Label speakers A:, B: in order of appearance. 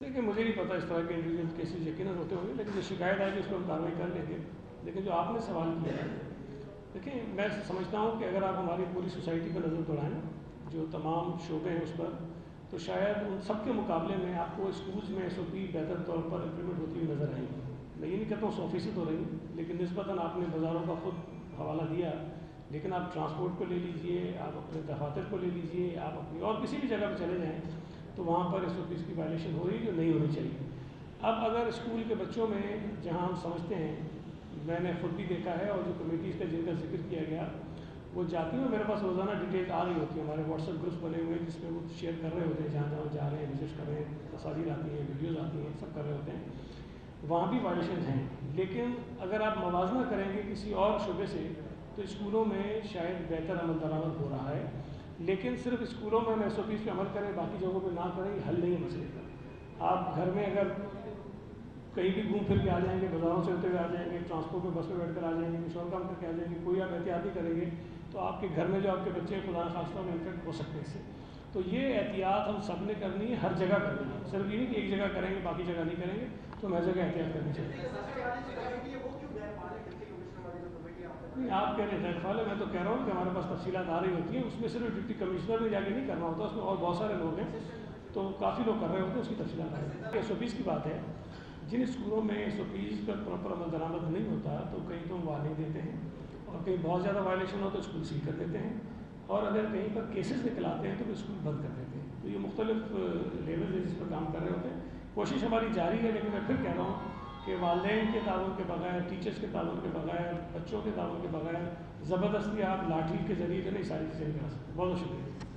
A: देखिए मुझे नहीं पता इस तरह के इंडिविजुअल केसेस यकीनन होते होंगे, लेकिन जो शिकायत आएगी उस पर हम कार्रवाई कर लेंगे। लेकिन जो आपने सवाल किया है, देखिए मैं समझता हूँ कि अगर आप हमारी पूरी सोसाइटी पर नज़र दौड़ाएँ, जो तमाम शोबे हैं उस पर, तो शायद उन सब के मुकाबले में आपको स्कूल्स में SOP बेहतर तौर पर इम्प्लीमेंट होती हुई नज़र आएंगी। मैं ये नहीं कहता हूँ 100% हो रही, लेकिन निस्बतन आपने बाज़ारों का खुद हवाला दिया, लेकिन आप ट्रांसपोर्ट को ले लीजिए, आप अपने दफातर को ले लीजिए, आप अपनी और किसी भी जगह पर चले जाएँ तो वहाँ पर SOPs की वायलेशन हो रही है जो नहीं होनी चाहिए। अब अगर स्कूल के बच्चों में, जहाँ हम समझते हैं, मैंने खुद भी देखा है और जो कमेटीज़ का जिनका जिक्र किया गया, वो जाती हैं, मेरे पास रोज़ाना डिटेल आ रही होती है, हमारे WhatsApp ग्रुप्स बने हुए हैं जिसमें वो शेयर कर रहे होते हैं, जहाँ जहाँ जा रहे हैं, विजिट कर रहे हैं, तस्वीरें आती हैं, वीडियोज़ आती हैं, सब कर रहे होते हैं। वहाँ भी वायलेशन हैं, लेकिन अगर आप मवाजना करेंगे किसी और शोबे से, तो स्कूलों में शायद बेहतर अमल दरामद हो रहा है, लेकिन सिर्फ स्कूलों में हम SOPs पे अमल करें, बाकी जगहों पे ना करें, हल नहीं है मसले का। आप घर में अगर कहीं भी घूम फिर के आ जाएंगे, बाज़ारों से होते हुए आ जाएंगे, ट्रांसपोर्ट में बस में बैठ कर आ जाएंगे, कुछ और काम करके आ जाएंगे, कोई आप एहतियात नहीं करेंगे तो आपके घर में जो आपके बच्चे खुदा खास्ता में इन्फेक्ट हो सकते हैं इससे। तो ये एहतियात हम सब ने करनी है, हर जगह करनी है, सिर्फ ये नहीं कि एक जगह करेंगे बाकी जगह नहीं करेंगे, तो हर जगह एहतियात करनी चाहिए। नहीं, आप कह रहे हैं ख्याल है, मैं तो कह रहा हूँ कि हमारे पास तफसीलात आ रही होती हैं, उसमें सिर्फ डिप्टी कमिश्नर ने जाके नहीं करना होता, उसमें और बहुत सारे लोग हैं, तो काफ़ी लोग कर रहे होते हैं, उसकी तफसीलात आ रही है। SOPs की बात है, जिन स्कूलों में SOPs पर प्रॉपर अमल दरामद नहीं होता तो कहीं तो हम वार्निंग देते हैं, और कहीं बहुत ज़्यादा वायलेशन हो तो स्कूल सील कर देते हैं, और अगर कहीं पर केसेस निकल आते हैं तो फिर स्कूल बंद कर देते हैं। तो ये मुख्तलिफ लेवल जिस पर काम कर रहे होते हैं, कोशिश हमारी जारी है, लेकिन मैं फिर कह रहा हूँ कि वालिदैन के ताउन के बगैर, टीचर्स के ताउन के बगैर, बच्चों के ताउन के बगैर ज़बरदस्ती आप लाठी के ज़रिए से नहीं सारी चीज़ें करा सकते। बहुत बहुत शुक्रिया।